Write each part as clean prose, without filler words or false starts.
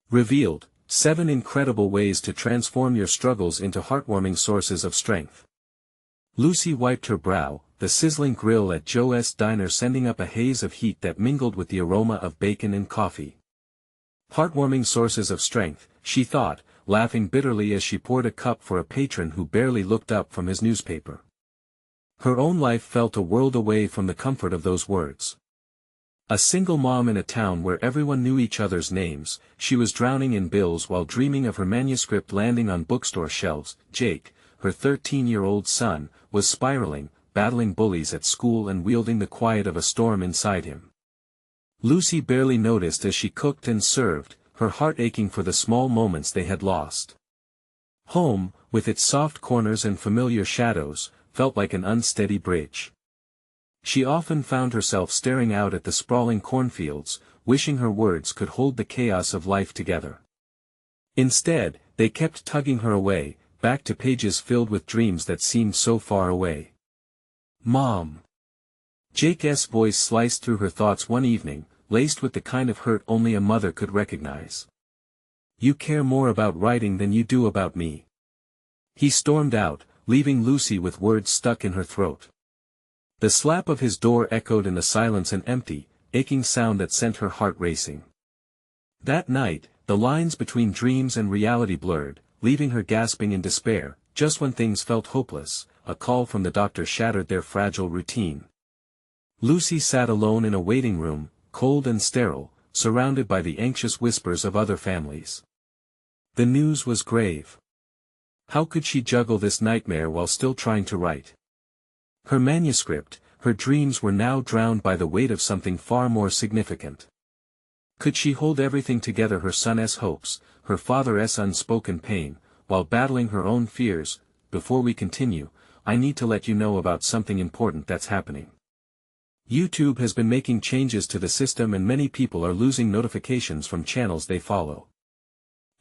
Revealed, 7 incredible ways to transform your struggles into heartwarming sources of strength. Lucy wiped her brow, the sizzling grill at Joe's diner sending up a haze of heat that mingled with the aroma of bacon and coffee. Heartwarming sources of strength, she thought, laughing bitterly as she poured a cup for a patron who barely looked up from his newspaper. Her own life felt a world away from the comfort of those words. A single mom in a town where everyone knew each other's names, she was drowning in bills while dreaming of her manuscript landing on bookstore shelves. Jake, her 13-year-old son, was spiraling, battling bullies at school and wielding the quiet of a storm inside him. Lucy barely noticed as she cooked and served, her heart aching for the small moments they had lost. Home, with its soft corners and familiar shadows, felt like an unsteady bridge. She often found herself staring out at the sprawling cornfields, wishing her words could hold the chaos of life together. Instead, they kept tugging her away, back to pages filled with dreams that seemed so far away. Mom! Jake's voice sliced through her thoughts one evening, laced with the kind of hurt only a mother could recognize. You care more about writing than you do about me. He stormed out, leaving Lucy with words stuck in her throat. The slap of his door echoed in the silence, an empty, aching sound that sent her heart racing. That night, the lines between dreams and reality blurred, leaving her gasping in despair. Just when things felt hopeless, a call from the doctor shattered their fragile routine. Lucy sat alone in a waiting room, cold and sterile, surrounded by the anxious whispers of other families. The news was grave. How could she juggle this nightmare while still trying to write? Her manuscript, her dreams were now drowned by the weight of something far more significant. Could she hold everything together, her son's hopes, her father's unspoken pain, while battling her own fears? Before we continue, I need to let you know about something important that's happening. YouTube has been making changes to the system and many people are losing notifications from channels they follow.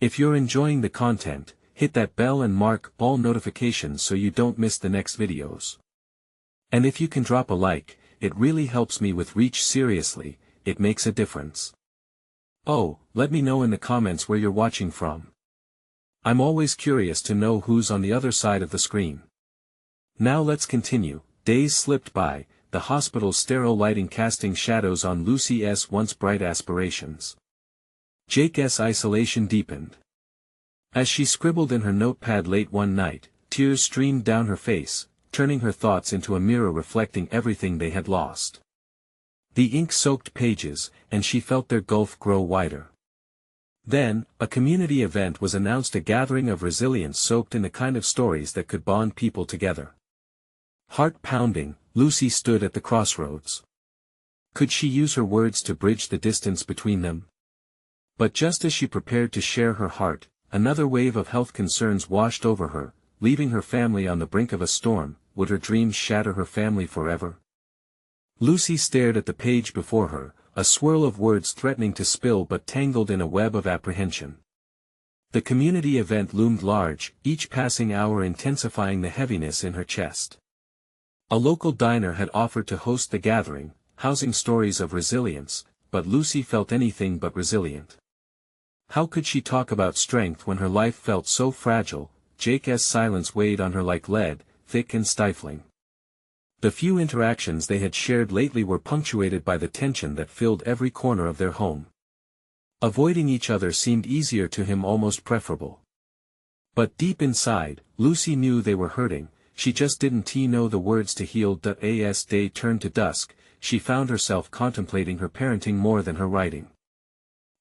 If you're enjoying the content, hit that bell and mark all notifications so you don't miss the next videos. And if you can drop a like, it really helps me with reach. Seriously, it makes a difference. Oh, let me know in the comments where you're watching from. I'm always curious to know who's on the other side of the screen. Now let's continue. Days slipped by, the hospital's sterile lighting casting shadows on Lucy's once bright aspirations. Jake's isolation deepened. As she scribbled in her notepad late one night, tears streamed down her face, turning her thoughts into a mirror reflecting everything they had lost. The ink soaked pages, and she felt their gulf grow wider. Then, a community event was announced, a gathering of resilience soaked in the kind of stories that could bond people together. Heart pounding, Lucy stood at the crossroads. Could she use her words to bridge the distance between them? But just as she prepared to share her heart, another wave of health concerns washed over her, leaving her family on the brink of a storm. Would her dreams shatter her family forever? Lucy stared at the page before her, a swirl of words threatening to spill but tangled in a web of apprehension. The community event loomed large, each passing hour intensifying the heaviness in her chest. A local diner had offered to host the gathering, housing stories of resilience, but Lucy felt anything but resilient. How could she talk about strength when her life felt so fragile? Jake's silence weighed on her like lead, thick and stifling. The few interactions they had shared lately were punctuated by the tension that filled every corner of their home. Avoiding each other seemed easier to him, almost preferable. But deep inside, Lucy knew they were hurting, she just didn't know the words to heal. As day turned to dusk, she found herself contemplating her parenting more than her writing.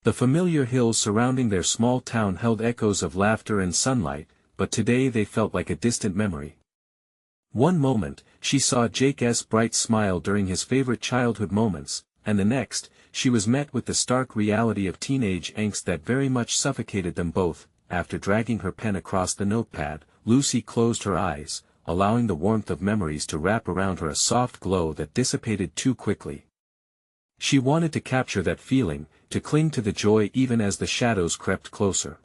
The familiar hills surrounding their small town held echoes of laughter and sunlight, but today they felt like a distant memory. One moment, she saw Jake's bright smile during his favorite childhood moments, and the next, she was met with the stark reality of teenage angst that very much suffocated them both. After dragging her pen across the notepad, Lucy closed her eyes, allowing the warmth of memories to wrap around her, a soft glow that dissipated too quickly. She wanted to capture that feeling, to cling to the joy even as the shadows crept closer.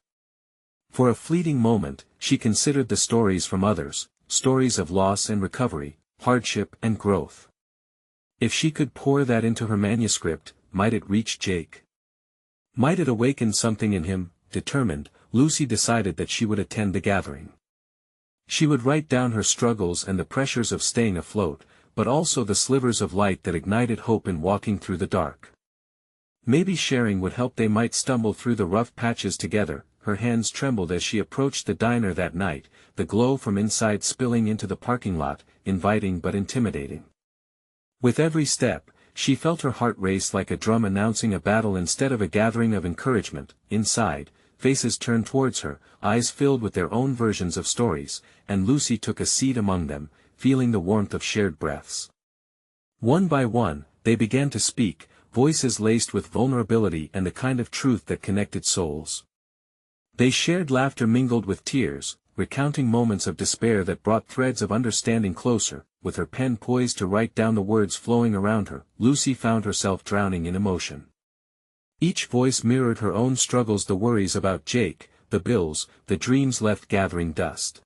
For a fleeting moment, she considered the stories from others, stories of loss and recovery, hardship and growth. If she could pour that into her manuscript, might it reach Jake? Might it awaken something in him? Determined, Lucy decided that she would attend the gathering. She would write down her struggles and the pressures of staying afloat, but also the slivers of light that ignited hope in walking through the dark. Maybe sharing would help. They might stumble through the rough patches together. Her hands trembled as she approached the diner that night, the glow from inside spilling into the parking lot, inviting but intimidating. With every step, she felt her heart race like a drum announcing a battle instead of a gathering of encouragement. Inside, faces turned towards her, eyes filled with their own versions of stories, and Lucy took a seat among them, feeling the warmth of shared breaths. One by one, they began to speak, voices laced with vulnerability and the kind of truth that connected souls. They shared laughter mingled with tears, recounting moments of despair that brought threads of understanding closer. With her pen poised to write down the words flowing around her, Lucy found herself drowning in emotion. Each voice mirrored her own struggles, the worries about Jake, the bills, the dreams left gathering dust.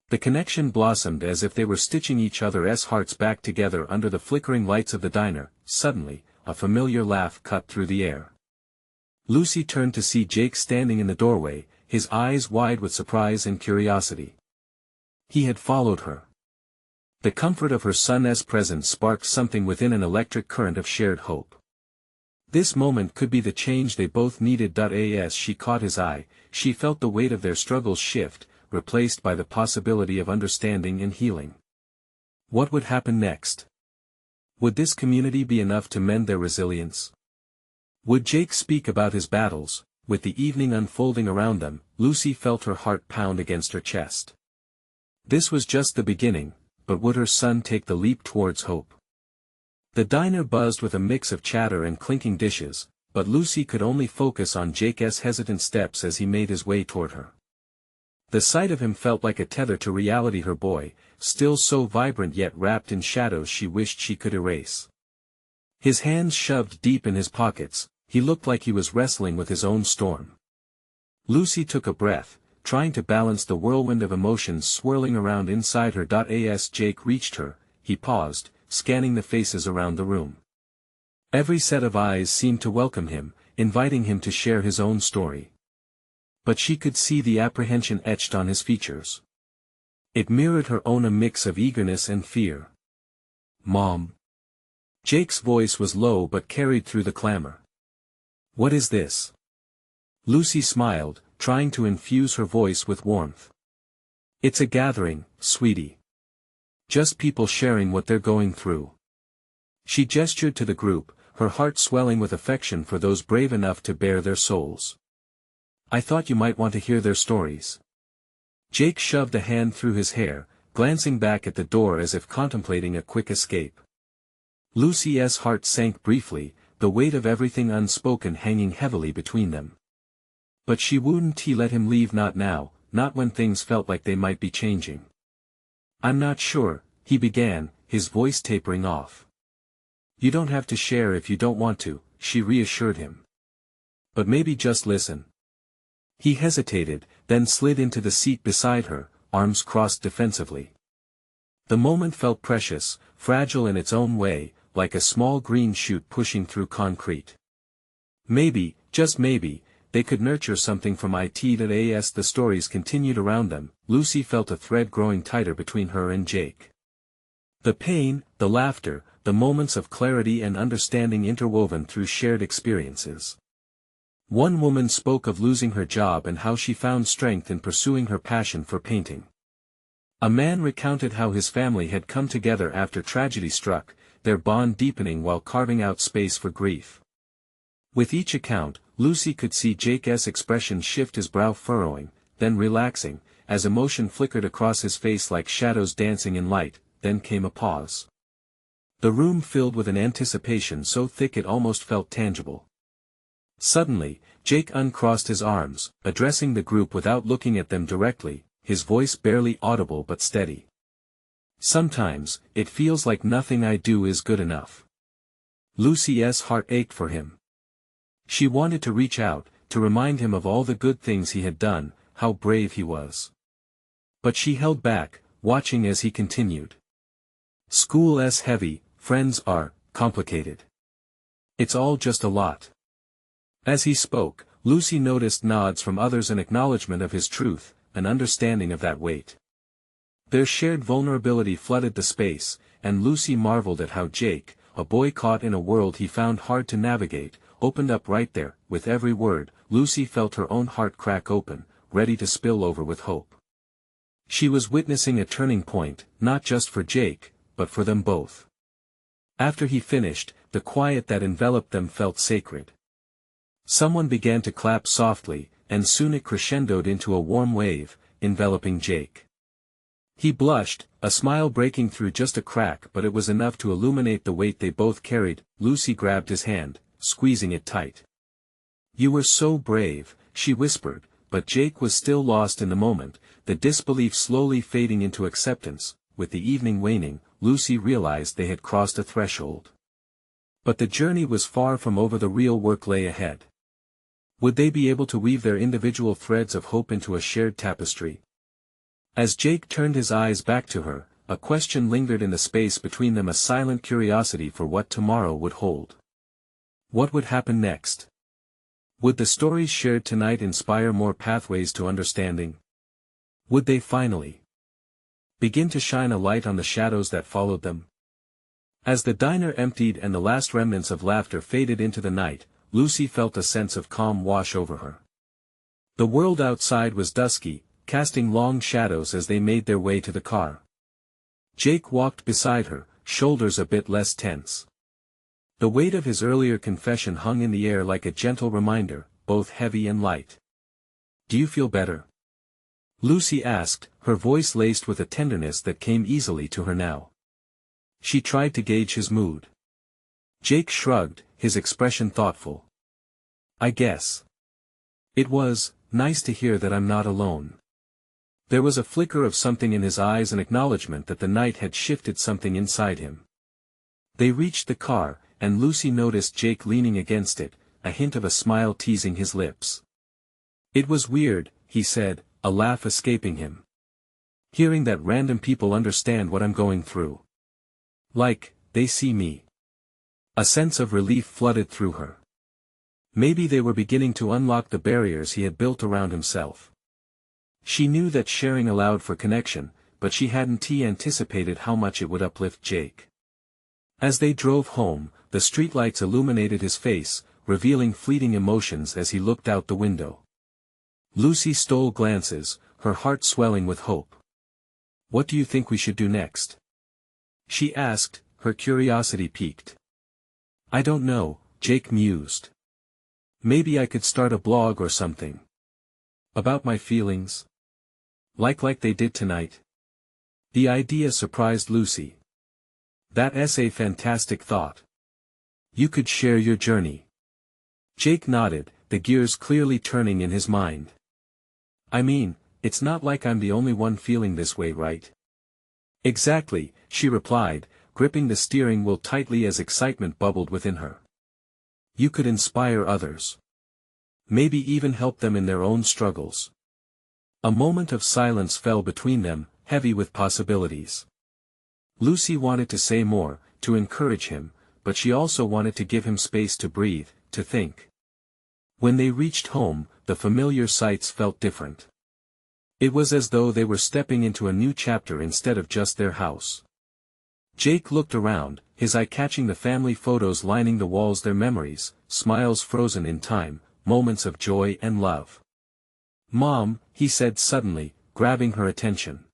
The connection blossomed as if they were stitching each other's hearts back together under the flickering lights of the diner. Suddenly, a familiar laugh cut through the air. Lucy turned to see Jake standing in the doorway, his eyes wide with surprise and curiosity. He had followed her. The comfort of her son's presence sparked something within, an electric current of shared hope. This moment could be the change they both needed. As she caught his eye, she felt the weight of their struggles shift, replaced by the possibility of understanding and healing. What would happen next? Would this community be enough to mend their resilience? Would Jake speak about his battles? With the evening unfolding around them, Lucy felt her heart pound against her chest. This was just the beginning, but would her son take the leap towards hope? The diner buzzed with a mix of chatter and clinking dishes, but Lucy could only focus on Jake's hesitant steps as he made his way toward her. The sight of him felt like a tether to reality. Her boy, still so vibrant yet wrapped in shadows she wished she could erase. His hands shoved deep in his pockets, he looked like he was wrestling with his own storm. Lucy took a breath, trying to balance the whirlwind of emotions swirling around inside her. As Jake reached her, he paused, scanning the faces around the room. Every set of eyes seemed to welcome him, inviting him to share his own story. But she could see the apprehension etched on his features. It mirrored her own, a mix of eagerness and fear. "Mom." Jake's voice was low but carried through the clamor. "What is this?" Lucy smiled, trying to infuse her voice with warmth. "It's a gathering, sweetie. Just people sharing what they're going through." She gestured to the group, her heart swelling with affection for those brave enough to bare their souls. "I thought you might want to hear their stories." Jake shoved a hand through his hair, glancing back at the door as if contemplating a quick escape. Lucy's heart sank briefly, the weight of everything unspoken hanging heavily between them. But she wouldn't let him leave, not now, not when things felt like they might be changing. "I'm not sure," he began, his voice tapering off. "You don't have to share if you don't want to," she reassured him. "But maybe just listen." He hesitated, then slid into the seat beside her, arms crossed defensively. The moment felt precious, fragile in its own way, like a small green shoot pushing through concrete. Maybe, just maybe, they could nurture something from it. As the stories continued around them, Lucy felt a thread growing tighter between her and Jake. The pain, the laughter, the moments of clarity and understanding interwoven through shared experiences. One woman spoke of losing her job and how she found strength in pursuing her passion for painting. A man recounted how his family had come together after tragedy struck, their bond deepening while carving out space for grief. With each account, Lucy could see Jake's expression shift, his brow furrowing, then relaxing, as emotion flickered across his face like shadows dancing in light. Then came a pause. The room filled with an anticipation so thick it almost felt tangible. Suddenly, Jake uncrossed his arms, addressing the group without looking at them directly, his voice barely audible but steady. "Sometimes, it feels like nothing I do is good enough." Lucy's heart ached for him. She wanted to reach out, to remind him of all the good things he had done, how brave he was. But she held back, watching as he continued. "School's heavy, friends are complicated. It's all just a lot. As he spoke, Lucy noticed nods from others in acknowledgement of his truth, an understanding of that weight. Their shared vulnerability flooded the space, and Lucy marveled at how Jake, a boy caught in a world he found hard to navigate, opened up right there. With every word, Lucy felt her own heart crack open, ready to spill over with hope. She was witnessing a turning point, not just for Jake, but for them both. After he finished, the quiet that enveloped them felt sacred. Someone began to clap softly, and soon it crescendoed into a warm wave, enveloping Jake. He blushed, a smile breaking through just a crack, but it was enough to illuminate the weight they both carried. Lucy grabbed his hand, squeezing it tight. "You were so brave," she whispered, but Jake was still lost in the moment, the disbelief slowly fading into acceptance. With the evening waning, Lucy realized they had crossed a threshold. But the journey was far from over. The real work lay ahead. Would they be able to weave their individual threads of hope into a shared tapestry? As Jake turned his eyes back to her, a question lingered in the space between them, a silent curiosity for what tomorrow would hold. What would happen next? Would the stories shared tonight inspire more pathways to understanding? Would they finally begin to shine a light on the shadows that followed them? As the diner emptied and the last remnants of laughter faded into the night, Lucy felt a sense of calm wash over her. The world outside was dusky, casting long shadows as they made their way to the car. Jake walked beside her, shoulders a bit less tense. The weight of his earlier confession hung in the air like a gentle reminder, both heavy and light. "Do you feel better?" Lucy asked, her voice laced with a tenderness that came easily to her now. She tried to gauge his mood. Jake shrugged, his expression thoughtful. "I guess. It was nice to hear that I'm not alone." There was a flicker of something in his eyes, an acknowledgement that the night had shifted something inside him. They reached the car, and Lucy noticed Jake leaning against it, a hint of a smile teasing his lips. "It was weird," he said, a laugh escaping him. "Hearing that random people understand what I'm going through. Like, they see me." A sense of relief flooded through her. Maybe they were beginning to unlock the barriers he had built around himself. She knew that sharing allowed for connection, but she hadn't anticipated how much it would uplift Jake. As they drove home, the streetlights illuminated his face, revealing fleeting emotions as he looked out the window. Lucy stole glances, her heart swelling with hope. "What do you think we should do next?" she asked, her curiosity piqued. "I don't know," Jake mused. "Maybe I could start a blog or something. About my feelings. Like they did tonight." The idea surprised Lucy. "That's a fantastic thought. You could share your journey." Jake nodded, the gears clearly turning in his mind. "I mean, it's not like I'm the only one feeling this way, right?" "Exactly," she replied, gripping the steering wheel tightly as excitement bubbled within her. "You could inspire others. Maybe even help them in their own struggles." A moment of silence fell between them, heavy with possibilities. Lucy wanted to say more, to encourage him, but she also wanted to give him space to breathe, to think. When they reached home, the familiar sights felt different. It was as though they were stepping into a new chapter instead of just their house. Jake looked around, his eye catching the family photos lining the walls, their memories, smiles frozen in time, moments of joy and love. "Mom," he said suddenly, grabbing her attention.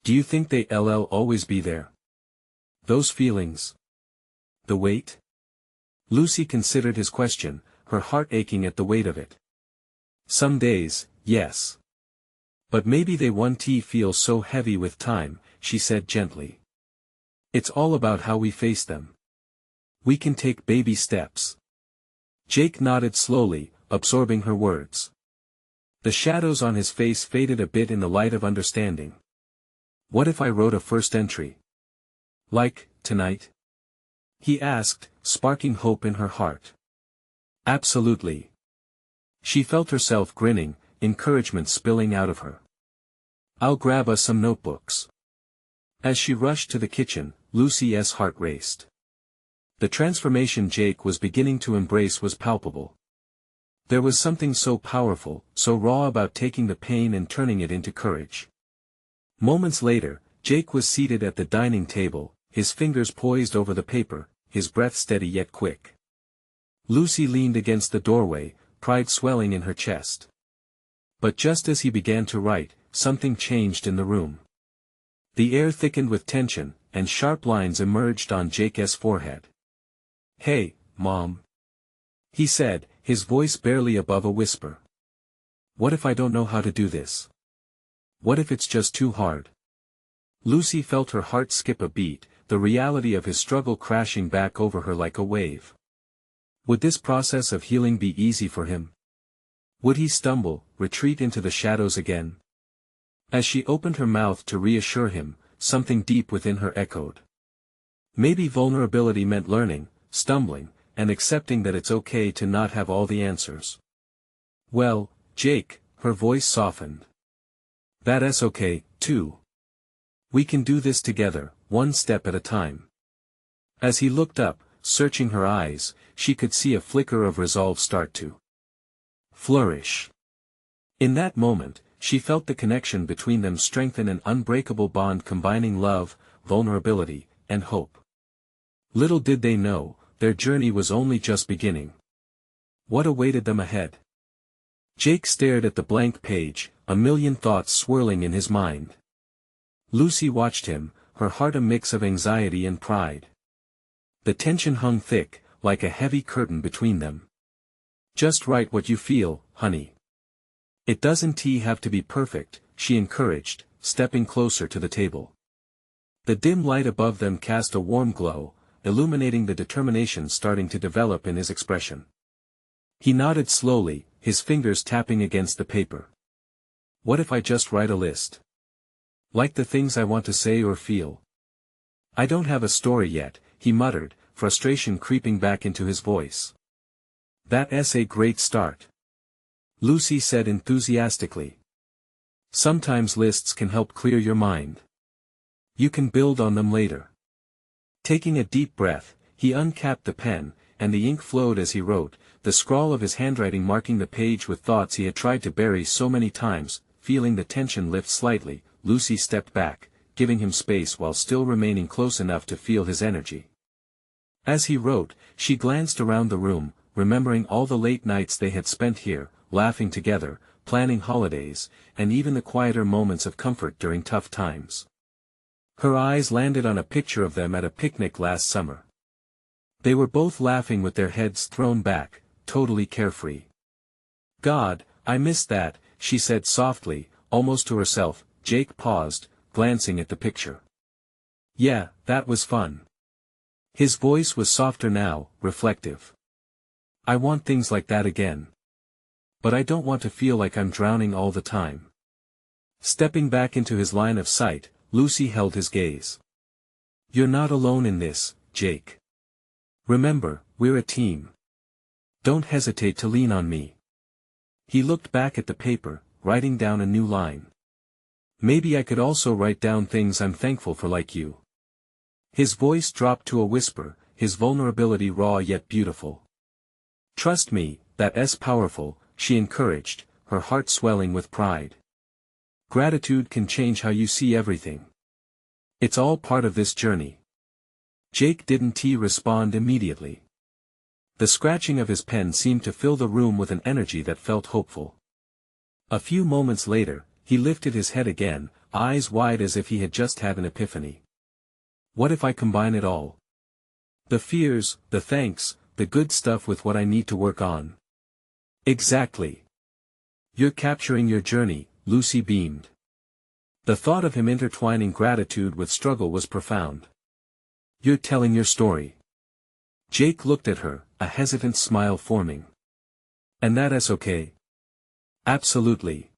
"Do you think they'll always be there? Those feelings? The weight?" Lucy considered his question, her heart aching at the weight of it. "Some days, yes. But maybe they won't feel so heavy with time," she said gently. "It's all about how we face them. We can take baby steps." Jake nodded slowly, absorbing her words. The shadows on his face faded a bit in the light of understanding. "What if I wrote a first entry? Like, tonight?" he asked, sparking hope in her heart. "Absolutely." She felt herself grinning, encouragement spilling out of her. "I'll grab us some notebooks." As she rushed to the kitchen, Lucy's heart raced. The transformation Jake was beginning to embrace was palpable. There was something so powerful, so raw about taking the pain and turning it into courage. Moments later, Jake was seated at the dining table, his fingers poised over the paper, his breath steady yet quick. Lucy leaned against the doorway, pride swelling in her chest. But just as he began to write, something changed in the room. The air thickened with tension, and sharp lines emerged on Jake's forehead. "Hey, Mom," he said, his voice barely above a whisper. "What if I don't know how to do this? What if it's just too hard?" Lucy felt her heart skip a beat, the reality of his struggle crashing back over her like a wave. Would this process of healing be easy for him? Would he stumble, retreat into the shadows again? As she opened her mouth to reassure him, something deep within her echoed. Maybe vulnerability meant learning, stumbling, and accepting that it's okay to not have all the answers. "Well, Jake," her voice softened. "That's okay, too. We can do this together, one step at a time." As he looked up, searching her eyes, she could see a flicker of resolve start to flourish. In that moment, she felt the connection between them strengthen, an unbreakable bond combining love, vulnerability, and hope. Little did they know, their journey was only just beginning. What awaited them ahead? Jake stared at the blank page, a million thoughts swirling in his mind. Lucy watched him, her heart a mix of anxiety and pride. The tension hung thick, like a heavy curtain between them. "Just write what you feel, honey. It doesn't have to be perfect," she encouraged, stepping closer to the table. The dim light above them cast a warm glow, illuminating the determination starting to develop in his expression. He nodded slowly, his fingers tapping against the paper. "What if I just write a list? Like the things I want to say or feel? I don't have a story yet," he muttered, frustration creeping back into his voice. "That's a great start," Lucy said enthusiastically. "Sometimes lists can help clear your mind. You can build on them later." Taking a deep breath, he uncapped the pen, and the ink flowed as he wrote, the scrawl of his handwriting marking the page with thoughts he had tried to bury so many times. Feeling the tension lift slightly, Lucy stepped back, giving him space while still remaining close enough to feel his energy. As he wrote, she glanced around the room, remembering all the late nights they had spent here, laughing together, planning holidays, and even the quieter moments of comfort during tough times. Her eyes landed on a picture of them at a picnic last summer. They were both laughing with their heads thrown back, totally carefree. "God, I missed that," she said softly, almost to herself. Jake paused, glancing at the picture. "Yeah, that was fun." His voice was softer now, reflective. "I want things like that again. But I don't want to feel like I'm drowning all the time." Stepping back into his line of sight, Lucy held his gaze. "You're not alone in this, Jake. Remember, we're a team. Don't hesitate to lean on me." He looked back at the paper, writing down a new line. "Maybe I could also write down things I'm thankful for, like you." His voice dropped to a whisper, his vulnerability raw yet beautiful. "Trust me, that's powerful," she encouraged, her heart swelling with pride. "Gratitude can change how you see everything. It's all part of this journey." Jake didn't respond immediately. The scratching of his pen seemed to fill the room with an energy that felt hopeful. A few moments later, he lifted his head again, eyes wide as if he had just had an epiphany. "What if I combine it all? The fears, the thanks, the good stuff with what I need to work on?" "Exactly. You're capturing your journey," Lucy beamed. The thought of him intertwining gratitude with struggle was profound. "You're telling your story." Jake looked at her, a hesitant smile forming. "And that's okay?" "Absolutely.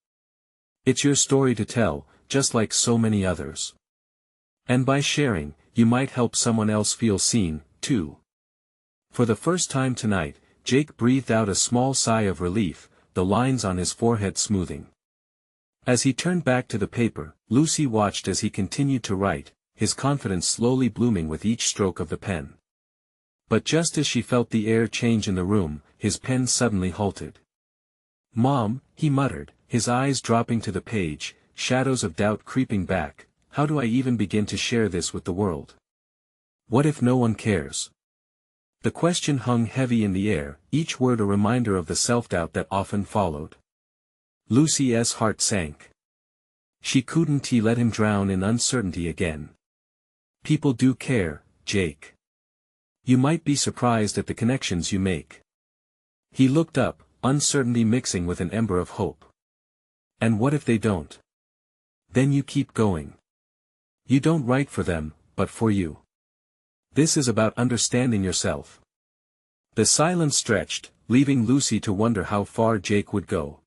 It's your story to tell, just like so many others. And by sharing, you might help someone else feel seen, too." For the first time tonight, Jake breathed out a small sigh of relief, the lines on his forehead smoothing. As he turned back to the paper, Lucy watched as he continued to write, his confidence slowly blooming with each stroke of the pen. But just as she felt the air change in the room, his pen suddenly halted. "Mom," he muttered, his eyes dropping to the page, shadows of doubt creeping back, "how do I even begin to share this with the world? What if no one cares?" The question hung heavy in the air, each word a reminder of the self-doubt that often followed. Lucy's heart sank. She couldn't let him drown in uncertainty again. "People do care, Jake. You might be surprised at the connections you make." He looked up, uncertainty mixing with an ember of hope. "And what if they don't? Then you keep going. You don't write for them, but for you. This is about understanding yourself." The silence stretched, leaving Lucy to wonder how far Jake would go.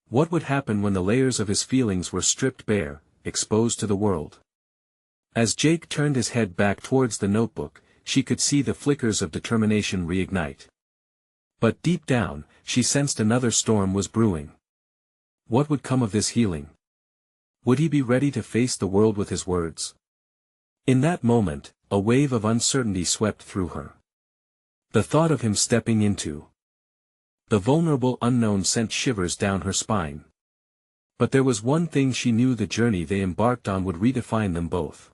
What would happen when the layers of his feelings were stripped bare, exposed to the world? As Jake turned his head back towards the notebook, she could see the flickers of determination reignite. But deep down, she sensed another storm was brewing. What would come of this healing? Would he be ready to face the world with his words? In that moment, a wave of uncertainty swept through her. The thought of him stepping into the vulnerable unknown sent shivers down her spine. But there was one thing she knew: the journey they embarked on would redefine them both.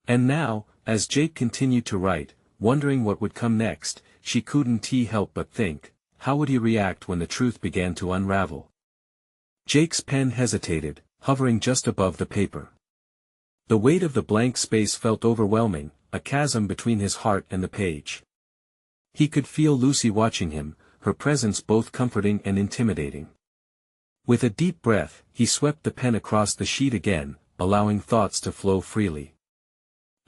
And now, as Jake continued to write, wondering what would come next, she couldn't help but think, how would he react when the truth began to unravel? Jake's pen hesitated, hovering just above the paper. The weight of the blank space felt overwhelming, a chasm between his heart and the page. He could feel Lucy watching him, her presence both comforting and intimidating. With a deep breath, he swept the pen across the sheet again, allowing thoughts to flow freely.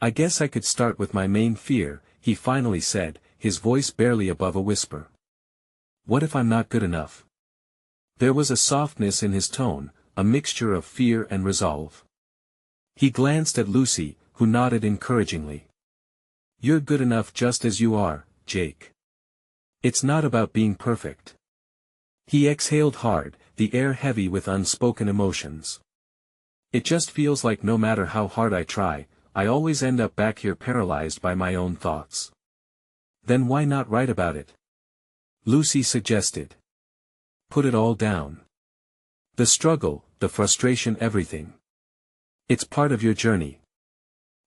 "I guess I could start with my main fear," he finally said, his voice barely above a whisper. "What if I'm not good enough?" There was a softness in his tone, a mixture of fear and resolve. He glanced at Lucy, who nodded encouragingly. "You're good enough just as you are, Jake. It's not about being perfect." He exhaled hard, the air heavy with unspoken emotions. "It just feels like no matter how hard I try, I always end up back here paralyzed by my own thoughts." "Then why not write about it?" Lucy suggested. "Put it all down. The struggle, the frustration, everything. It's part of your journey."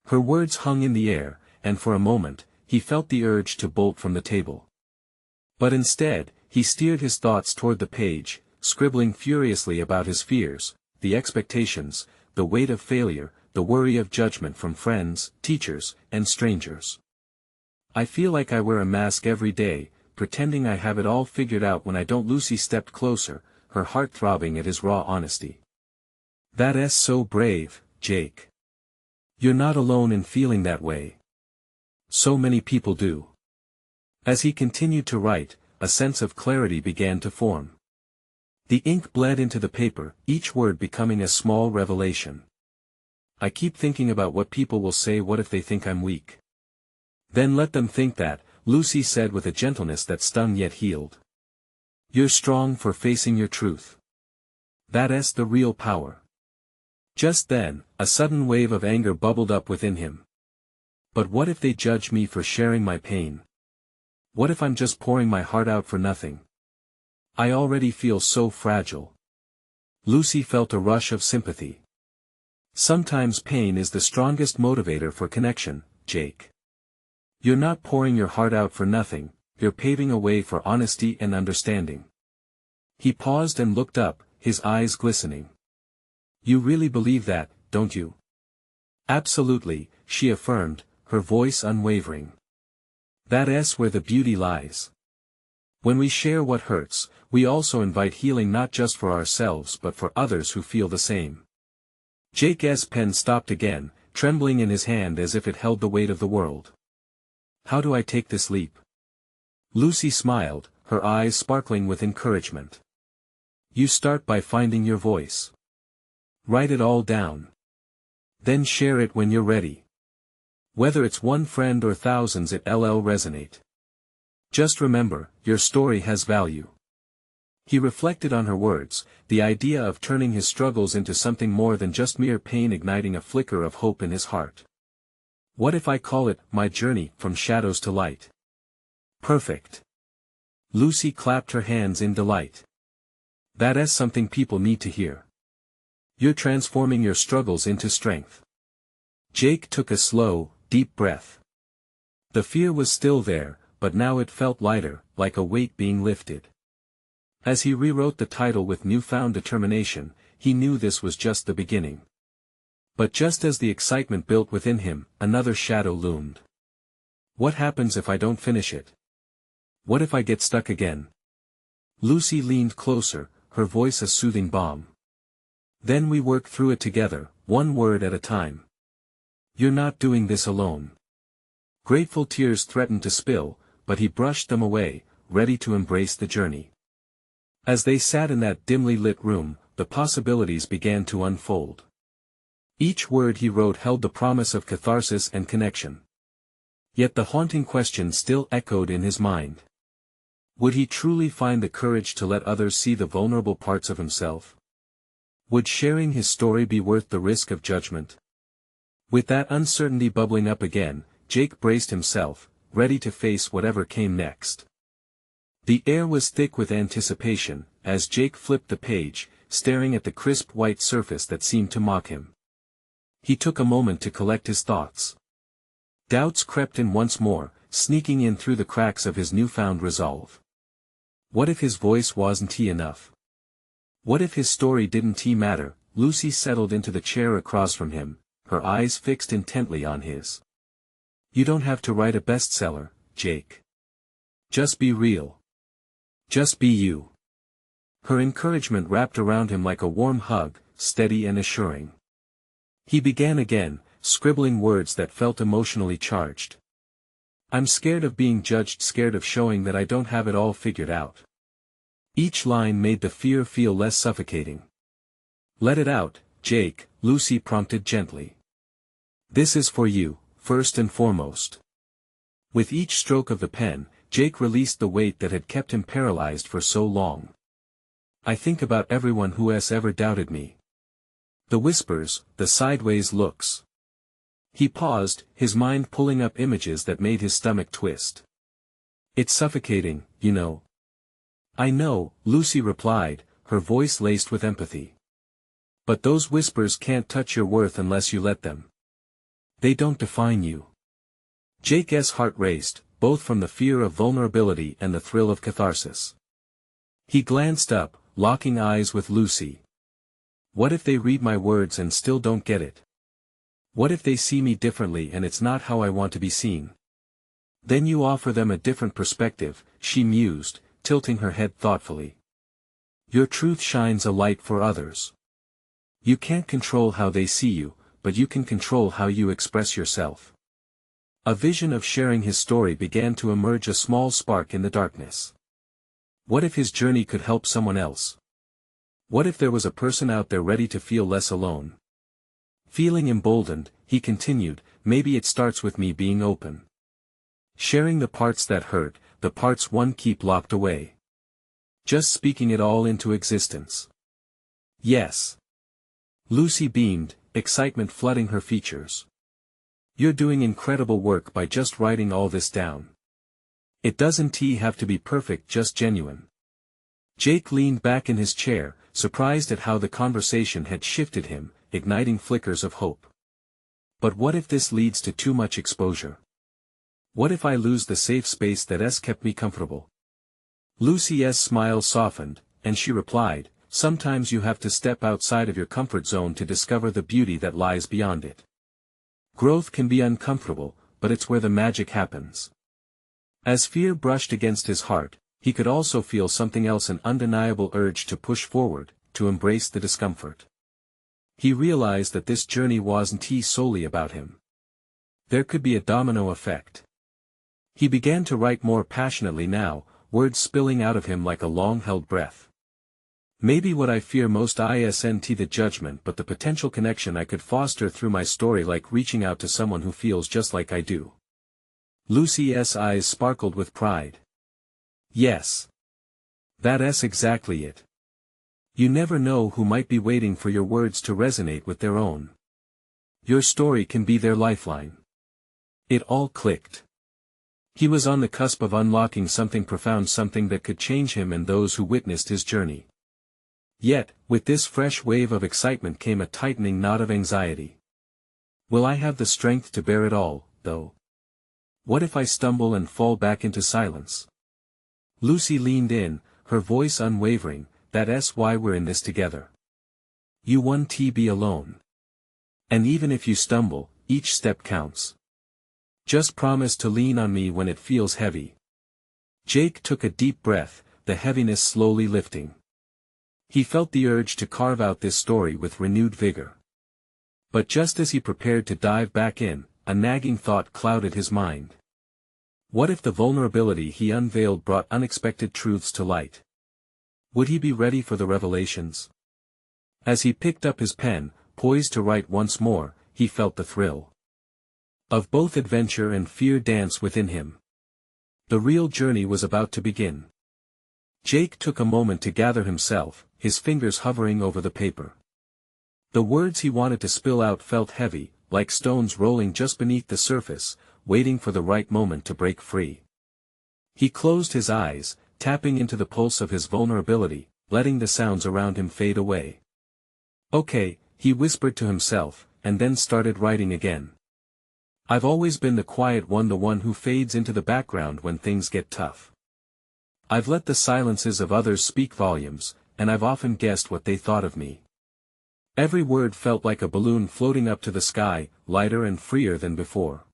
Her words hung in the air, and for a moment, he felt the urge to bolt from the table. But instead, he steered his thoughts toward the page, scribbling furiously about his fears, the expectations, the weight of failure, the worry of judgment from friends, teachers, and strangers. "I feel like I wear a mask every day, pretending I have it all figured out when I don't." Lucy stepped closer, her heart throbbing at his raw honesty. "That's so brave, Jake. You're not alone in feeling that way. So many people do." As he continued to write, a sense of clarity began to form. The ink bled into the paper, each word becoming a small revelation. "I keep thinking about what people will say. What if they think I'm weak?" "Then let them think that," Lucy said with a gentleness that stung yet healed. "You're strong for facing your truth. That's the real power." Just then, a sudden wave of anger bubbled up within him. "But what if they judge me for sharing my pain? What if I'm just pouring my heart out for nothing? I already feel so fragile." Lucy felt a rush of sympathy. "Sometimes pain is the strongest motivator for connection, Jake. You're not pouring your heart out for nothing, you're paving a way for honesty and understanding." He paused and looked up, his eyes glistening. "You really believe that, don't you?" "Absolutely," she affirmed, her voice unwavering. "That's where the beauty lies. When we share what hurts, we also invite healing not just for ourselves but for others who feel the same." Jake's pen stopped again, trembling in his hand as if it held the weight of the world. "How do I take this leap?" Lucy smiled, her eyes sparkling with encouragement. "You start by finding your voice. Write it all down. Then share it when you're ready. Whether it's one friend or thousands, it'll resonate. Just remember, your story has value." He reflected on her words, the idea of turning his struggles into something more than just mere pain igniting a flicker of hope in his heart. "What if I call it, my journey from shadows to light?" "Perfect." Lucy clapped her hands in delight. That's something people need to hear. You're transforming your struggles into strength. Jake took a slow, deep breath. The fear was still there, but now it felt lighter, like a weight being lifted. As he rewrote the title with newfound determination, he knew this was just the beginning. But just as the excitement built within him, another shadow loomed. What happens if I don't finish it? What if I get stuck again? Lucy leaned closer, her voice a soothing balm. Then we work through it together, one word at a time. You're not doing this alone. Grateful tears threatened to spill, but he brushed them away, ready to embrace the journey. As they sat in that dimly lit room, the possibilities began to unfold. Each word he wrote held the promise of catharsis and connection. Yet the haunting question still echoed in his mind. Would he truly find the courage to let others see the vulnerable parts of himself? Would sharing his story be worth the risk of judgment? With that uncertainty bubbling up again, Jake braced himself, ready to face whatever came next. The air was thick with anticipation, as Jake flipped the page, staring at the crisp white surface that seemed to mock him. He took a moment to collect his thoughts. Doubts crept in once more, sneaking in through the cracks of his newfound resolve. What if his voice wasn't enough? What if his story didn't matter? Lucy settled into the chair across from him, her eyes fixed intently on his. You don't have to write a bestseller, Jake. Just be real. Just be you. Her encouragement wrapped around him like a warm hug, steady and assuring. He began again, scribbling words that felt emotionally charged. I'm scared of being judged, scared of showing that I don't have it all figured out. Each line made the fear feel less suffocating. Let it out, Jake, Lucy prompted gently. This is for you, first and foremost. With each stroke of the pen, Jake released the weight that had kept him paralyzed for so long. I think about everyone who has ever doubted me. The whispers, the sideways looks. He paused, his mind pulling up images that made his stomach twist. It's suffocating, you know. I know, Lucy replied, her voice laced with empathy. But those whispers can't touch your worth unless you let them. They don't define you. Jake's heart raced, both from the fear of vulnerability and the thrill of catharsis. He glanced up, locking eyes with Lucy. What if they read my words and still don't get it? What if they see me differently and it's not how I want to be seen? Then you offer them a different perspective, she mused, tilting her head thoughtfully. Your truth shines a light for others. You can't control how they see you, but you can control how you express yourself. A vision of sharing his story began to emerge, a small spark in the darkness. What if his journey could help someone else? What if there was a person out there ready to feel less alone? Feeling emboldened, he continued, maybe it starts with me being open. Sharing the parts that hurt, the parts one keep locked away. Just speaking it all into existence. Yes. Lucy beamed, excitement flooding her features. You're doing incredible work by just writing all this down. It doesn't have to be perfect, just genuine. Jake leaned back in his chair, surprised at how the conversation had shifted him, igniting flickers of hope. But what if this leads to too much exposure? What if I lose the safe space that's kept me comfortable? Lucy's smile softened, and she replied, sometimes you have to step outside of your comfort zone to discover the beauty that lies beyond it. Growth can be uncomfortable, but it's where the magic happens. As fear brushed against his heart, he could also feel something else, an undeniable urge to push forward, to embrace the discomfort. He realized that this journey wasn't solely about him. There could be a domino effect. He began to write more passionately now, words spilling out of him like a long-held breath. Maybe what I fear most isn't the judgment but the potential connection I could foster through my story, like reaching out to someone who feels just like I do. Lucy's eyes sparkled with pride. Yes. That's exactly it. You never know who might be waiting for your words to resonate with their own. Your story can be their lifeline. It all clicked. He was on the cusp of unlocking something profound, something that could change him and those who witnessed his journey. Yet, with this fresh wave of excitement came a tightening knot of anxiety. Will I have the strength to bear it all, though? What if I stumble and fall back into silence? Lucy leaned in, her voice unwavering, that's why we're in this together. You won't be alone. And even if you stumble, each step counts. Just promise to lean on me when it feels heavy. Jake took a deep breath, the heaviness slowly lifting. He felt the urge to carve out this story with renewed vigor. But just as he prepared to dive back in, a nagging thought clouded his mind. What if the vulnerability he unveiled brought unexpected truths to light? Would he be ready for the revelations? As he picked up his pen, poised to write once more, he felt the thrill of both adventure and fear dance within him. The real journey was about to begin. Jake took a moment to gather himself, his fingers hovering over the paper. The words he wanted to spill out felt heavy, like stones rolling just beneath the surface, waiting for the right moment to break free. He closed his eyes, tapping into the pulse of his vulnerability, letting the sounds around him fade away. Okay, he whispered to himself, and then started writing again. I've always been the quiet one, the one who fades into the background when things get tough. I've let the silences of others speak volumes, and I've often guessed what they thought of me. Every word felt like a balloon floating up to the sky, lighter and freer than before.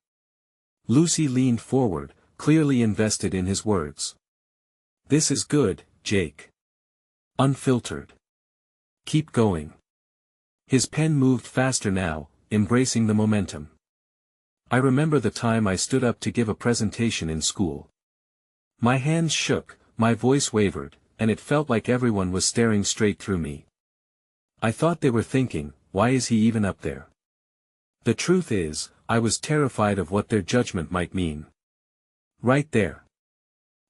Lucy leaned forward, clearly invested in his words. This is good, Jake. Unfiltered. Keep going. His pen moved faster now, embracing the momentum. I remember the time I stood up to give a presentation in school. My hands shook, my voice wavered, and it felt like everyone was staring straight through me. I thought they were thinking, why is he even up there? The truth is, I was terrified of what their judgment might mean. Right there.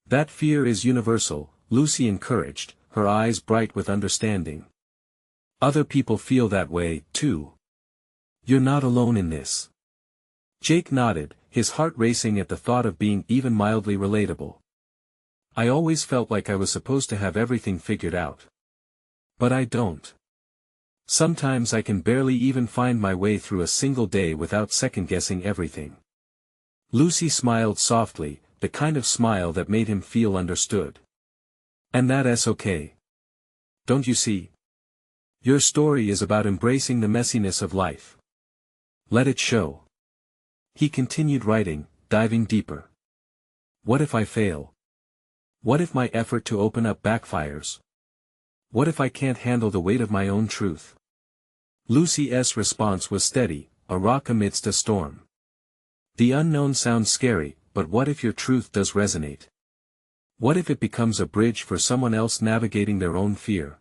That fear is universal, Lucy encouraged, her eyes bright with understanding. Other people feel that way, too. You're not alone in this. Jake nodded, his heart racing at the thought of being even mildly relatable. I always felt like I was supposed to have everything figured out. But I don't. Sometimes I can barely even find my way through a single day without second-guessing everything. Lucy smiled softly, the kind of smile that made him feel understood. And that's okay. Don't you see? Your story is about embracing the messiness of life. Let it show. He continued writing, diving deeper. What if I fail? What if my effort to open up backfires? What if I can't handle the weight of my own truth? Lucy's response was steady, a rock amidst a storm. The unknown sounds scary, but what if your truth does resonate? What if it becomes a bridge for someone else navigating their own fear?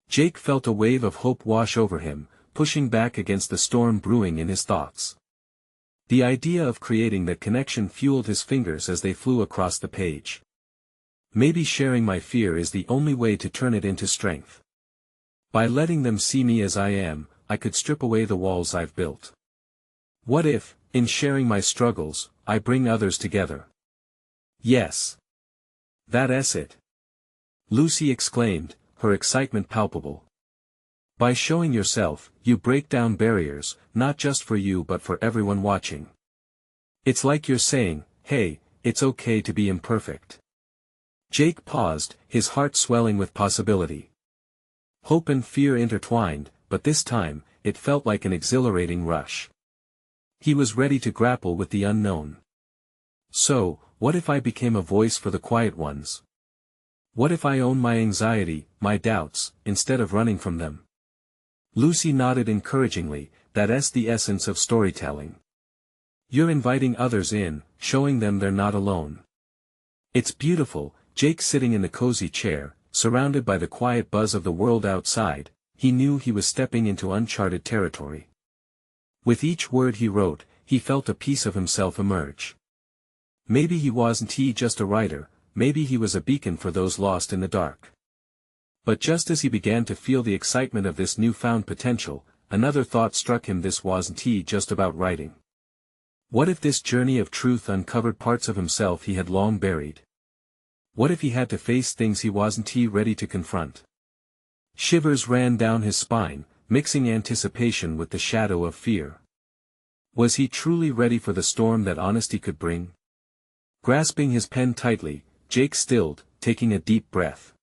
Jake felt a wave of hope wash over him, pushing back against the storm brewing in his thoughts. The idea of creating that connection fueled his fingers as they flew across the page. Maybe sharing my fear is the only way to turn it into strength. By letting them see me as I am, I could strip away the walls I've built. What if, in sharing my struggles, I bring others together? Yes. That's it. Lucy exclaimed, her excitement palpable. By showing yourself, you break down barriers, not just for you but for everyone watching. It's like you're saying, hey, it's okay to be imperfect. Jake paused, his heart swelling with possibility. Hope and fear intertwined, but this time, it felt like an exhilarating rush. He was ready to grapple with the unknown. So, what if I became a voice for the quiet ones? What if I own my anxiety, my doubts, instead of running from them? Lucy nodded encouragingly, that's the essence of storytelling. You're inviting others in, showing them they're not alone. It's beautiful. Jake sitting in the cozy chair, surrounded by the quiet buzz of the world outside, he knew he was stepping into uncharted territory. With each word he wrote, he felt a piece of himself emerge. Maybe he wasn't just a writer, maybe he was a beacon for those lost in the dark. But just as he began to feel the excitement of this newfound potential, another thought struck him: this wasn't just about writing. What if this journey of truth uncovered parts of himself he had long buried? What if he had to face things he wasn't ready to confront? Shivers ran down his spine, mixing anticipation with the shadow of fear. Was he truly ready for the storm that honesty could bring? Grasping his pen tightly, Jake stilled, taking a deep breath.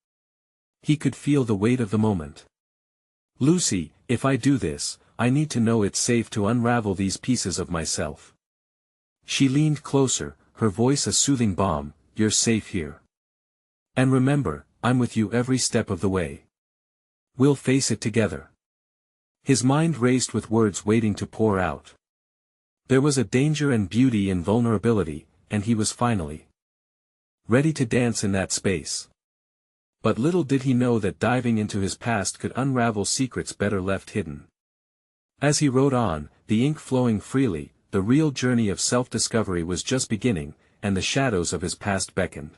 He could feel the weight of the moment. Lucy, if I do this, I need to know it's safe to unravel these pieces of myself. She leaned closer, her voice a soothing balm. You're safe here. And remember, I'm with you every step of the way. We'll face it together. His mind raced with words waiting to pour out. There was a danger and beauty in vulnerability, and he was finally ready to dance in that space. But little did he know that diving into his past could unravel secrets better left hidden. As he wrote on, the ink flowing freely, the real journey of self-discovery was just beginning, and the shadows of his past beckoned.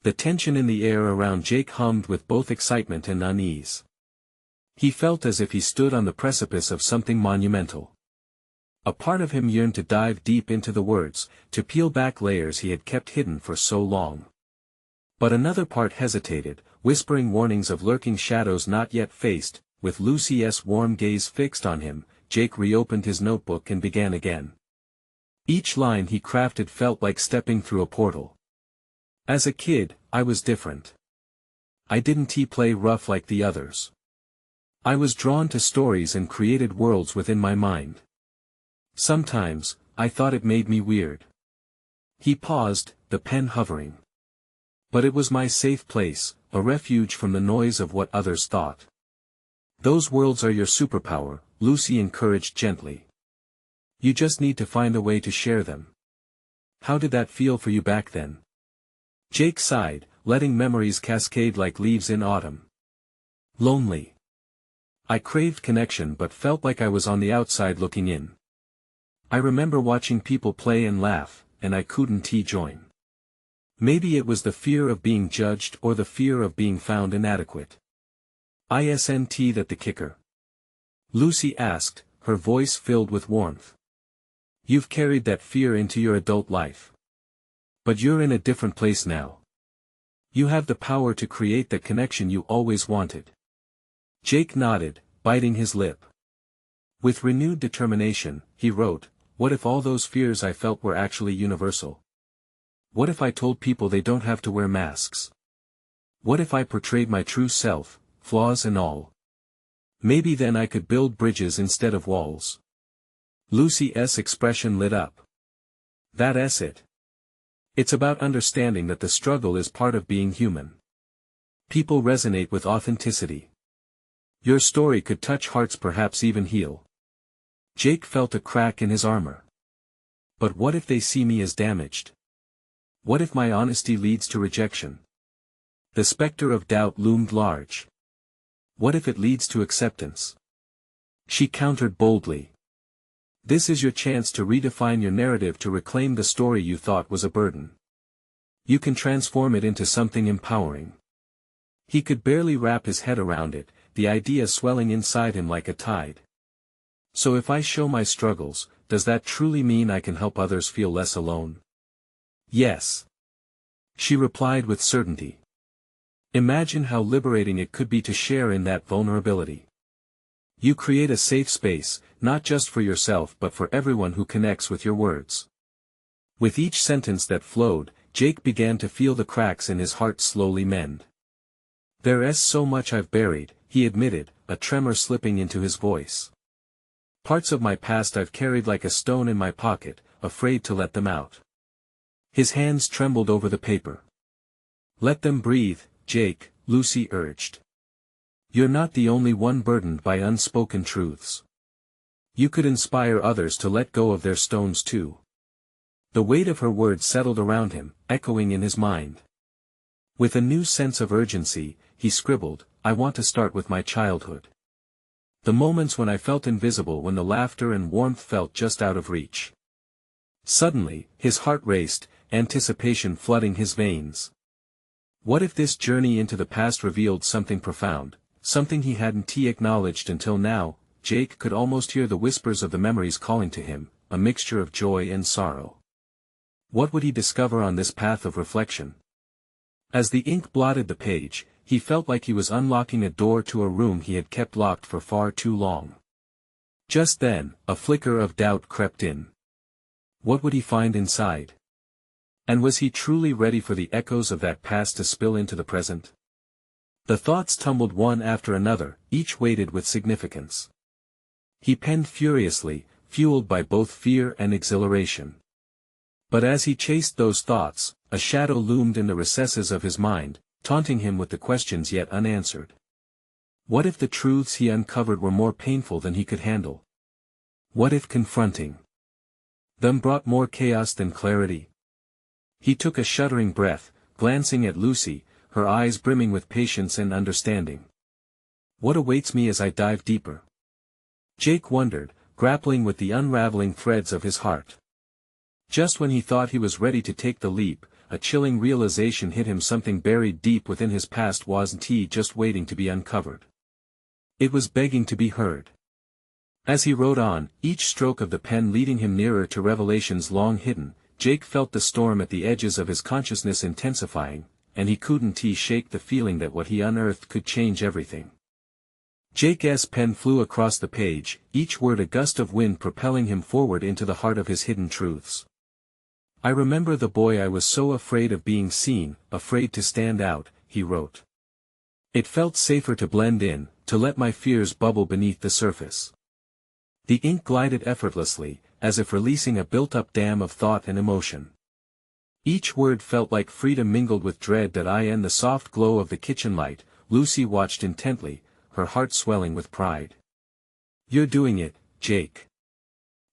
The tension in the air around Jake hummed with both excitement and unease. He felt as if he stood on the precipice of something monumental. A part of him yearned to dive deep into the words, to peel back layers he had kept hidden for so long. But another part hesitated, whispering warnings of lurking shadows not yet faced. With Lucy's warm gaze fixed on him, Jake reopened his notebook and began again. Each line he crafted felt like stepping through a portal. As a kid, I was different. I didn't play rough like the others. I was drawn to stories and created worlds within my mind. Sometimes, I thought it made me weird. He paused, the pen hovering. But it was my safe place, a refuge from the noise of what others thought. Those worlds are your superpower, Lucy encouraged gently. You just need to find a way to share them. How did that feel for you back then? Jake sighed, letting memories cascade like leaves in autumn. Lonely. I craved connection but felt like I was on the outside looking in. I remember watching people play and laugh, and I couldn't join. Maybe it was the fear of being judged or the fear of being found inadequate. Isn't that the kicker? Lucy asked, her voice filled with warmth. You've carried that fear into your adult life. But you're in a different place now. You have the power to create the connection you always wanted. Jake nodded, biting his lip. With renewed determination, he wrote, what if all those fears I felt were actually universal? What if I told people they don't have to wear masks? What if I portrayed my true self, flaws and all? Maybe then I could build bridges instead of walls. Lucy's expression lit up. That's it. It's about understanding that the struggle is part of being human. People resonate with authenticity. Your story could touch hearts, perhaps even heal. Jake felt a crack in his armor. But what if they see me as damaged? What if my honesty leads to rejection? The specter of doubt loomed large. What if it leads to acceptance? She countered boldly. This is your chance to redefine your narrative, to reclaim the story you thought was a burden. You can transform it into something empowering. He could barely wrap his head around it, the idea swelling inside him like a tide. So if I show my struggles, does that truly mean I can help others feel less alone? Yes. She replied with certainty. Imagine how liberating it could be to share in that vulnerability. You create a safe space, not just for yourself but for everyone who connects with your words. With each sentence that flowed, Jake began to feel the cracks in his heart slowly mend. There's so much I've buried, he admitted, a tremor slipping into his voice. Parts of my past I've carried like a stone in my pocket, afraid to let them out. His hands trembled over the paper. Let them breathe, Jake, Lucy urged. You're not the only one burdened by unspoken truths. You could inspire others to let go of their stones too. The weight of her words settled around him, echoing in his mind. With a new sense of urgency, he scribbled, I want to start with my childhood. The moments when I felt invisible, when the laughter and warmth felt just out of reach. Suddenly, his heart raced, anticipation flooding his veins. What if this journey into the past revealed something profound, something he hadn't acknowledged until now? Jake could almost hear the whispers of the memories calling to him, a mixture of joy and sorrow. What would he discover on this path of reflection? As the ink blotted the page, He felt like he was unlocking a door to a room he had kept locked for far too long. Just then, a flicker of doubt crept in. What would he find inside? And was he truly ready for the echoes of that past to spill into the present? The thoughts tumbled one after another, each weighted with significance. He penned furiously, fueled by both fear and exhilaration. But as he chased those thoughts, a shadow loomed in the recesses of his mind, taunting him with the questions yet unanswered. What if the truths he uncovered were more painful than he could handle? What if confronting them brought more chaos than clarity? He took a shuddering breath, glancing at Lucy, her eyes brimming with patience and understanding. What awaits me as I dive deeper? Jake wondered, grappling with the unraveling threads of his heart. Just when he thought he was ready to take the leap, a chilling realization hit him: something buried deep within his past wasn't just waiting to be uncovered. It was begging to be heard. As he wrote on, each stroke of the pen leading him nearer to revelations long hidden, Jake felt the storm at the edges of his consciousness intensifying, and he couldn't shake the feeling that what he unearthed could change everything. Jake's pen flew across the page, each word a gust of wind propelling him forward into the heart of his hidden truths. I remember the boy I was so afraid of being seen, afraid to stand out, he wrote. It felt safer to blend in, to let my fears bubble beneath the surface. The ink glided effortlessly, as if releasing a built-up dam of thought and emotion. Each word felt like freedom mingled with dread. In the soft glow of the kitchen light, Lucy watched intently, her heart swelling with pride. You're doing it, Jake.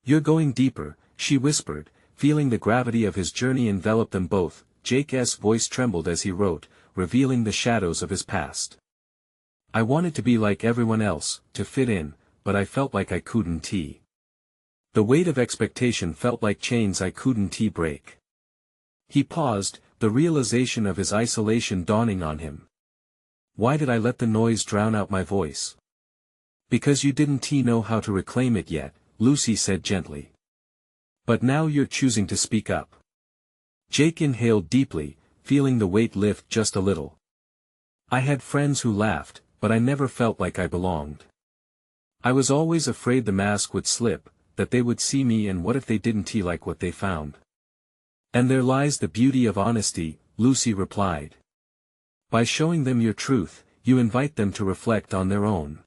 You're going deeper, she whispered, feeling the gravity of his journey envelop them both. Jake's voice trembled as he wrote, revealing the shadows of his past. I wanted to be like everyone else, to fit in, but I felt like I couldn't. The weight of expectation felt like chains I couldn't break. He paused, the realization of his isolation dawning on him. Why did I let the noise drown out my voice? Because you didn't know how to reclaim it yet, Lucy said gently. But now you're choosing to speak up. Jake inhaled deeply, feeling the weight lift just a little. I had friends who laughed, but I never felt like I belonged. I was always afraid the mask would slip, that they would see me, and what if they didn't like what they found? And there lies the beauty of honesty, Lucy replied. By showing them your truth, you invite them to reflect on their own.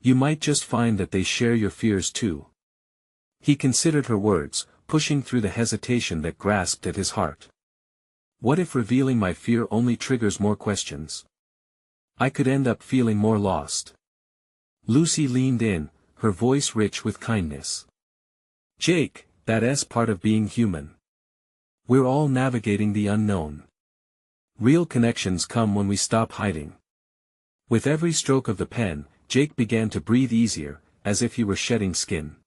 You might just find that they share your fears too. He considered her words, pushing through the hesitation that grasped at his heart. What if revealing my fear only triggers more questions? I could end up feeling more lost. Lucy leaned in, her voice rich with kindness. Jake, that's part of being human. We're all navigating the unknown. Real connections come when we stop hiding. With every stroke of the pen, Jake began to breathe easier, as if he were shedding skin.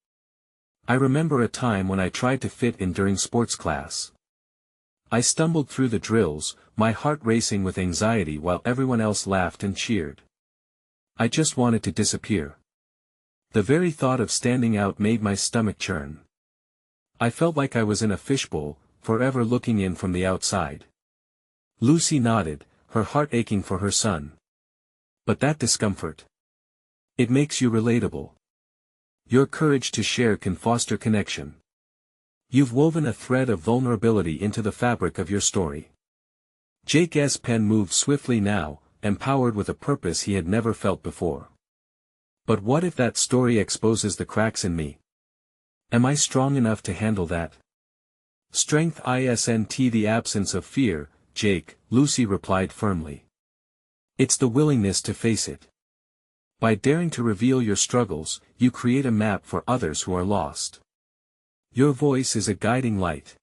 I remember a time when I tried to fit in during sports class. I stumbled through the drills, my heart racing with anxiety while everyone else laughed and cheered. I just wanted to disappear. The very thought of standing out made my stomach churn. I felt like I was in a fishbowl, forever looking in from the outside. Lucy nodded, her heart aching for her son. But that discomfort. It makes you relatable. Your courage to share can foster connection. You've woven a thread of vulnerability into the fabric of your story. Jake's pen moved swiftly now, empowered with a purpose he had never felt before. But what if that story exposes the cracks in me? Am I strong enough to handle that? Strength isn't the absence of fear, Jake, Lucy replied firmly. It's the willingness to face it. By daring to reveal your struggles, you create a map for others who are lost. Your voice is a guiding light.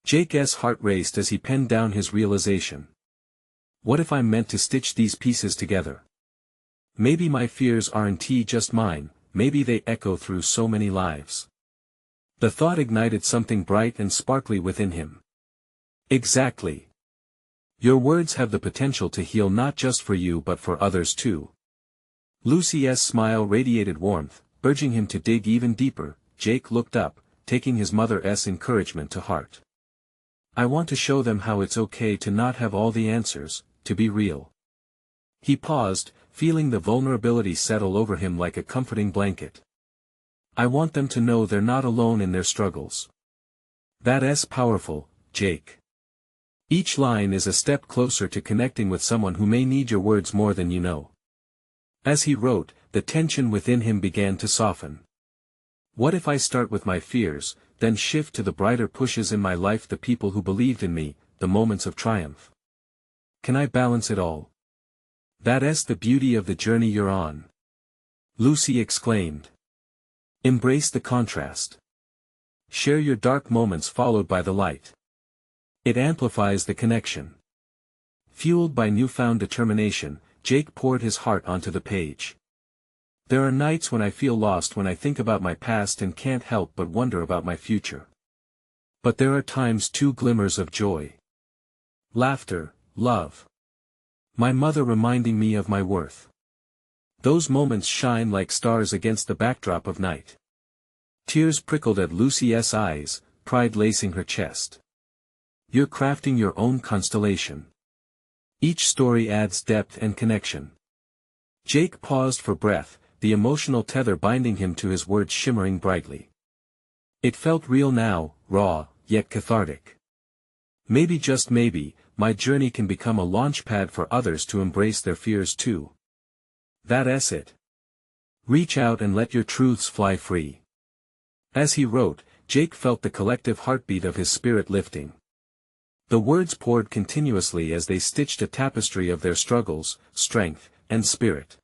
Jake's heart raced as he penned down his realization. What if I'm meant to stitch these pieces together? Maybe my fears aren't just mine, maybe they echo through so many lives. The thought ignited something bright and sparkly within him. Exactly. Your words have the potential to heal not just for you but for others too. Lucy's smile radiated warmth, urging him to dig even deeper. Jake looked up, taking his mother's encouragement to heart. I want to show them how it's okay to not have all the answers, to be real. He paused, feeling the vulnerability settle over him like a comforting blanket. I want them to know they're not alone in their struggles. That's powerful, Jake. Each line is a step closer to connecting with someone who may need your words more than you know. As he wrote, the tension within him began to soften. What if I start with my fears, then shift to the brighter pushes in my life, the people who believed in me, the moments of triumph? Can I balance it all? That's the beauty of the journey you're on. Lucy exclaimed. Embrace the contrast. Share your dark moments followed by the light. It amplifies the connection. Fueled by newfound determination, Jake poured his heart onto the page. There are nights when I feel lost when I think about my past and can't help but wonder about my future. But there are times too, glimmers of joy. Laughter, love. My mother reminding me of my worth. Those moments shine like stars against the backdrop of night. Tears prickled at Lucy's eyes, pride lacing her chest. You're crafting your own constellation. Each story adds depth and connection. Jake paused for breath, the emotional tether binding him to his words shimmering brightly. It felt real now, raw, yet cathartic. Maybe, just maybe, my journey can become a launchpad for others to embrace their fears too. That's it. Reach out and let your truths fly free. As he wrote, Jake felt the collective heartbeat of his spirit lifting. The words poured continuously as they stitched a tapestry of their struggles, strength, and spirit.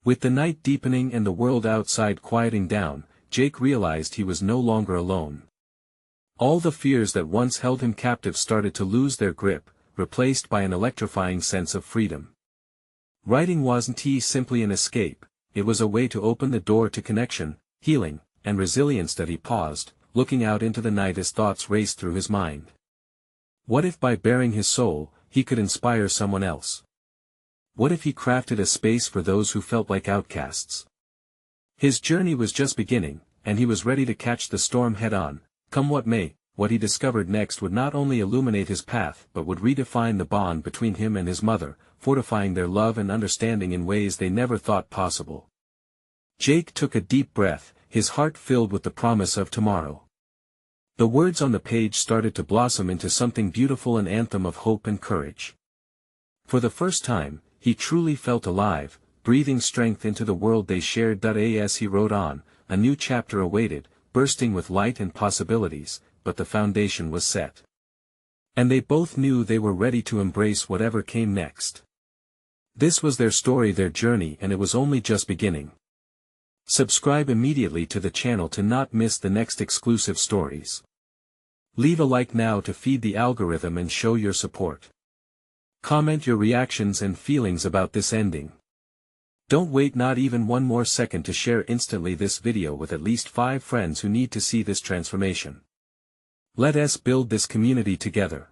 With the night deepening and the world outside quieting down, Jake realized he was no longer alone. All the fears that once held him captive started to lose their grip, replaced by an electrifying sense of freedom. Writing wasn't simply an escape, it was a way to open the door to connection, healing, and resilience. That he paused, looking out into the night as thoughts raced through his mind. What if by baring his soul, he could inspire someone else? What if he crafted a space for those who felt like outcasts? His journey was just beginning, and he was ready to catch the storm head-on, come what may. What he discovered next would not only illuminate his path but would redefine the bond between him and his mother, fortifying their love and understanding in ways they never thought possible. Jake took a deep breath, his heart filled with the promise of tomorrow. The words on the page started to blossom into something beautiful, an anthem of hope and courage. For the first time, he truly felt alive, breathing strength into the world they shared. As he wrote on, a new chapter awaited, bursting with light and possibilities, but the foundation was set. And they both knew they were ready to embrace whatever came next. This was their story, their journey, and it was only just beginning. Subscribe immediately to the channel to not miss the next exclusive stories. Leave a like now to feed the algorithm and show your support. Comment your reactions and feelings about this ending. Don't wait not even one more second to share instantly this video with at least 5 friends who need to see this transformation. Let us build this community together.